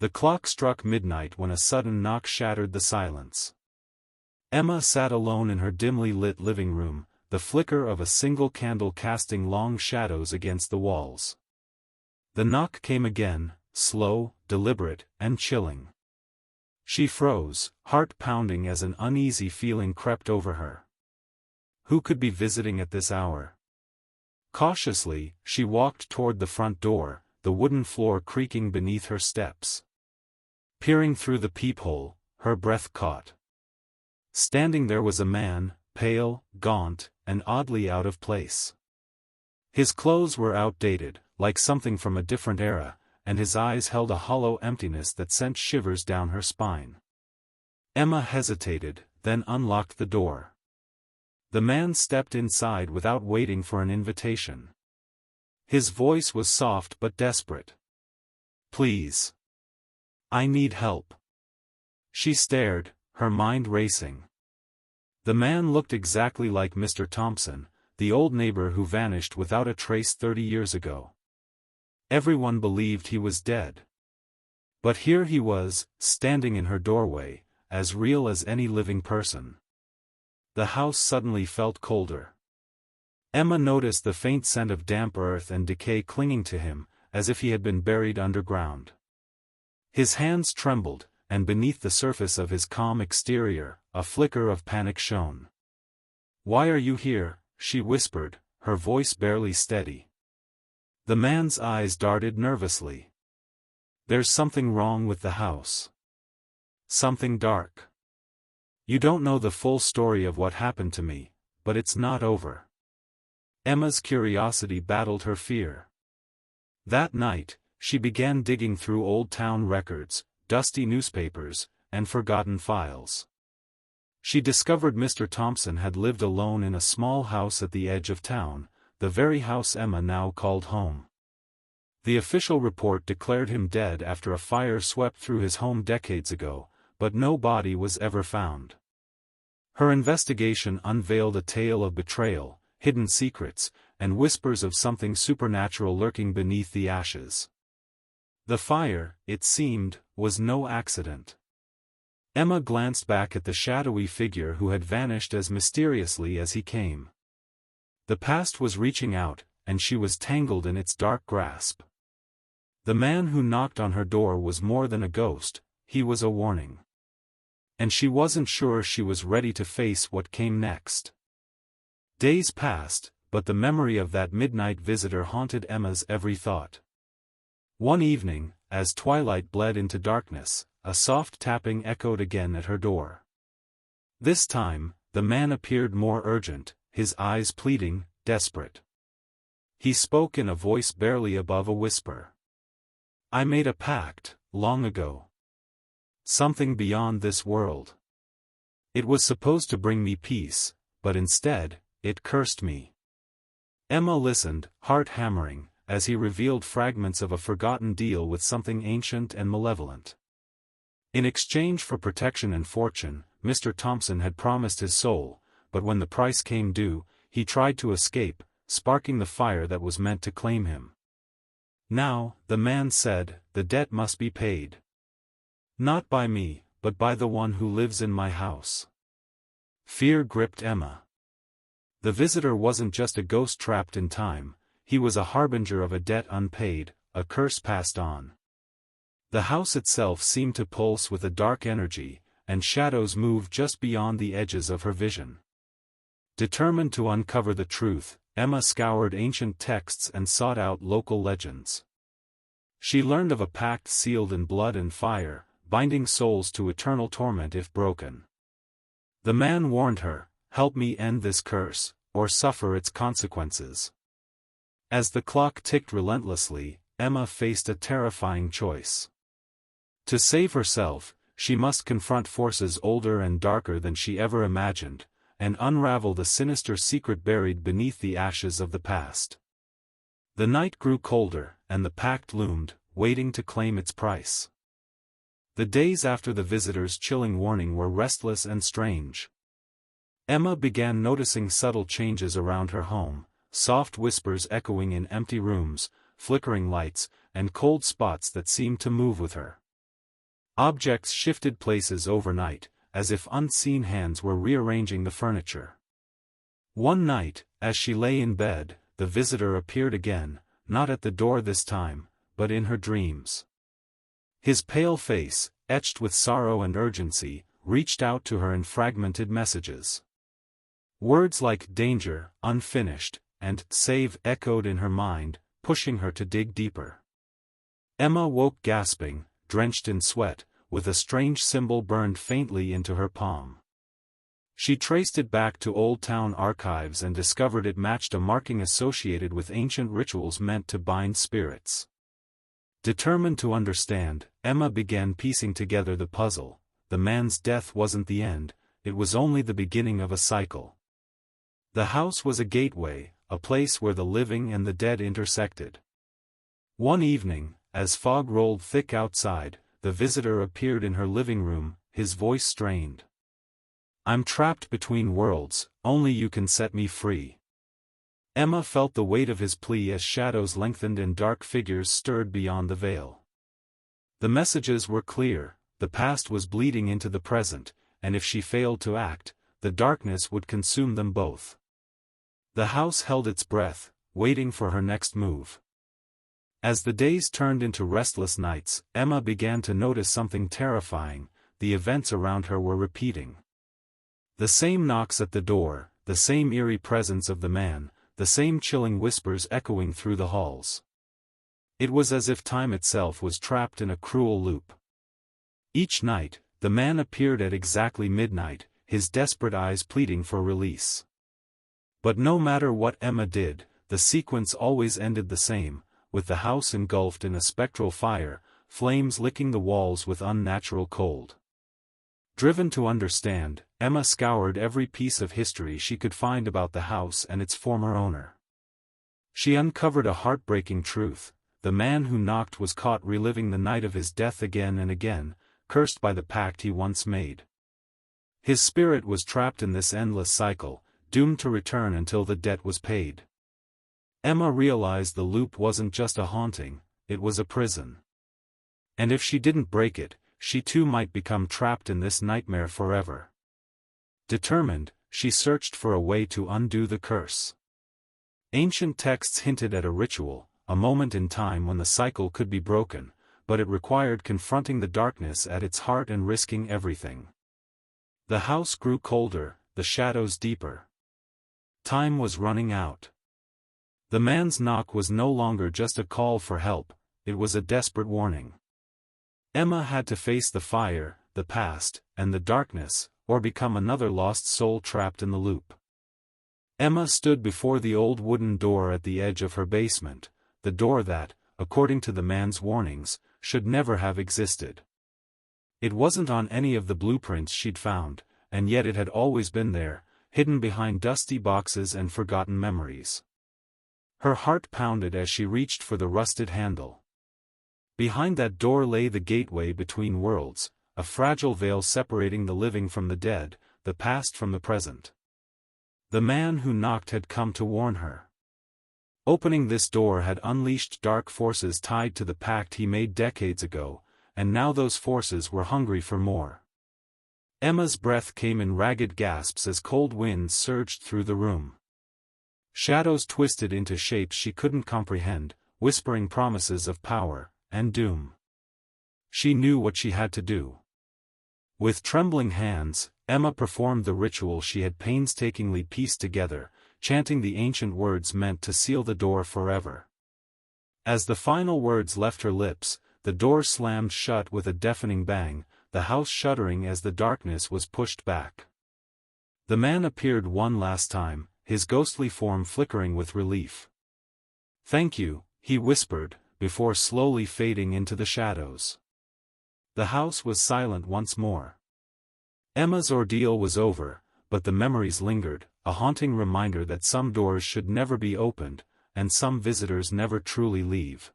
The clock struck midnight when a sudden knock shattered the silence. Emma sat alone in her dimly lit living room, the flicker of a single candle casting long shadows against the walls. The knock came again, slow, deliberate, and chilling. She froze, heart pounding as an uneasy feeling crept over her. Who could be visiting at this hour? Cautiously, she walked toward the front door, the wooden floor creaking beneath her steps. Peering through the peephole, her breath caught. Standing there was a man, pale, gaunt, and oddly out of place. His clothes were outdated, like something from a different era, and his eyes held a hollow emptiness that sent shivers down her spine. Emma hesitated, then unlocked the door. The man stepped inside without waiting for an invitation. His voice was soft but desperate. "Please. I need help." She stared, her mind racing. The man looked exactly like Mr. Thompson, the old neighbor who vanished without a trace 30 years ago. Everyone believed he was dead. But here he was, standing in her doorway, as real as any living person. The house suddenly felt colder. Emma noticed the faint scent of damp earth and decay clinging to him, as if he had been buried underground. His hands trembled, and beneath the surface of his calm exterior, a flicker of panic shone. "Why are you here?" she whispered, her voice barely steady. The man's eyes darted nervously. "There's something wrong with the house. Something dark. You don't know the full story of what happened to me, but it's not over." Emma's curiosity battled her fear. That night, she began digging through old town records, dusty newspapers, and forgotten files. She discovered Mr. Thompson had lived alone in a small house at the edge of town, the very house Emma now called home. The official report declared him dead after a fire swept through his home decades ago, but no body was ever found. Her investigation unveiled a tale of betrayal, hidden secrets, and whispers of something supernatural lurking beneath the ashes. The fire, it seemed, was no accident. Emma glanced back at the shadowy figure who had vanished as mysteriously as he came. The past was reaching out, and she was tangled in its dark grasp. The man who knocked on her door was more than a ghost, he was a warning. And she wasn't sure she was ready to face what came next. Days passed, but the memory of that midnight visitor haunted Emma's every thought. One evening, as twilight bled into darkness, a soft tapping echoed again at her door. This time, the man appeared more urgent, his eyes pleading, desperate. He spoke in a voice barely above a whisper. "I made a pact, long ago. Something beyond this world. It was supposed to bring me peace, but instead, it cursed me." Emma listened, heart hammering, as he revealed fragments of a forgotten deal with something ancient and malevolent. In exchange for protection and fortune, Mr. Thompson had promised his soul, but when the price came due, he tried to escape, sparking the fire that was meant to claim him. Now, the man said, the debt must be paid. Not by me, but by the one who lives in my house. Fear gripped Emma. The visitor wasn't just a ghost trapped in time, he was a harbinger of a debt unpaid, a curse passed on. The house itself seemed to pulse with a dark energy, and shadows moved just beyond the edges of her vision. Determined to uncover the truth, Emma scoured ancient texts and sought out local legends. She learned of a pact sealed in blood and fire, binding souls to eternal torment if broken. The man warned her, "Help me end this curse, or suffer its consequences." As the clock ticked relentlessly, Emma faced a terrifying choice. To save herself, she must confront forces older and darker than she ever imagined, and unravel the sinister secret buried beneath the ashes of the past. The night grew colder, and the pact loomed, waiting to claim its price. The days after the visitor's chilling warning were restless and strange. Emma began noticing subtle changes around her home, soft whispers echoing in empty rooms, flickering lights, and cold spots that seemed to move with her. Objects shifted places overnight, as if unseen hands were rearranging the furniture. One night, as she lay in bed, the visitor appeared again, not at the door this time, but in her dreams. His pale face, etched with sorrow and urgency, reached out to her in fragmented messages. Words like danger, unfinished, and save echoed in her mind, pushing her to dig deeper. Emma woke gasping, drenched in sweat, with a strange symbol burned faintly into her palm. She traced it back to Old Town archives and discovered it matched a marking associated with ancient rituals meant to bind spirits. Determined to understand, Emma began piecing together the puzzle. The man's death wasn't the end, it was only the beginning of a cycle. The house was a gateway, a place where the living and the dead intersected. One evening, as fog rolled thick outside, the visitor appeared in her living room, his voice strained. "I'm trapped between worlds, only you can set me free." Emma felt the weight of his plea as shadows lengthened and dark figures stirred beyond the veil. The messages were clear, the past was bleeding into the present, and if she failed to act, the darkness would consume them both. The house held its breath, waiting for her next move. As the days turned into restless nights, Emma began to notice something terrifying. The events around her were repeating. The same knocks at the door, the same eerie presence of the man, the same chilling whispers echoing through the halls. It was as if time itself was trapped in a cruel loop. Each night, the man appeared at exactly midnight, his desperate eyes pleading for release. But no matter what Emma did, the sequence always ended the same, with the house engulfed in a spectral fire, flames licking the walls with unnatural cold. Driven to understand, Emma scoured every piece of history she could find about the house and its former owner. She uncovered a heartbreaking truth: the man who knocked was caught reliving the night of his death again and again, cursed by the pact he once made. His spirit was trapped in this endless cycle, doomed to return until the debt was paid. Emma realized the loop wasn't just a haunting, it was a prison. And if she didn't break it, she too might become trapped in this nightmare forever. Determined, she searched for a way to undo the curse. Ancient texts hinted at a ritual, a moment in time when the cycle could be broken, but it required confronting the darkness at its heart and risking everything. The house grew colder, the shadows deeper. Time was running out. The man's knock was no longer just a call for help, it was a desperate warning. Emma had to face the fire, the past, and the darkness, or become another lost soul trapped in the loop. Emma stood before the old wooden door at the edge of her basement, the door that, according to the man's warnings, should never have existed. It wasn't on any of the blueprints she'd found, and yet it had always been there, hidden behind dusty boxes and forgotten memories. Her heart pounded as she reached for the rusted handle. Behind that door lay the gateway between worlds, a fragile veil separating the living from the dead, the past from the present. The man who knocked had come to warn her. Opening this door had unleashed dark forces tied to the pact he made decades ago, and now those forces were hungry for more. Emma's breath came in ragged gasps as cold winds surged through the room. Shadows twisted into shapes she couldn't comprehend, whispering promises of power and doom. She knew what she had to do. With trembling hands, Emma performed the ritual she had painstakingly pieced together, chanting the ancient words meant to seal the door forever. As the final words left her lips, the door slammed shut with a deafening bang, the house shuddering as the darkness was pushed back. The man appeared one last time, his ghostly form flickering with relief. "Thank you," he whispered, before slowly fading into the shadows. The house was silent once more. Emma's ordeal was over, but the memories lingered, a haunting reminder that some doors should never be opened, and some visitors never truly leave.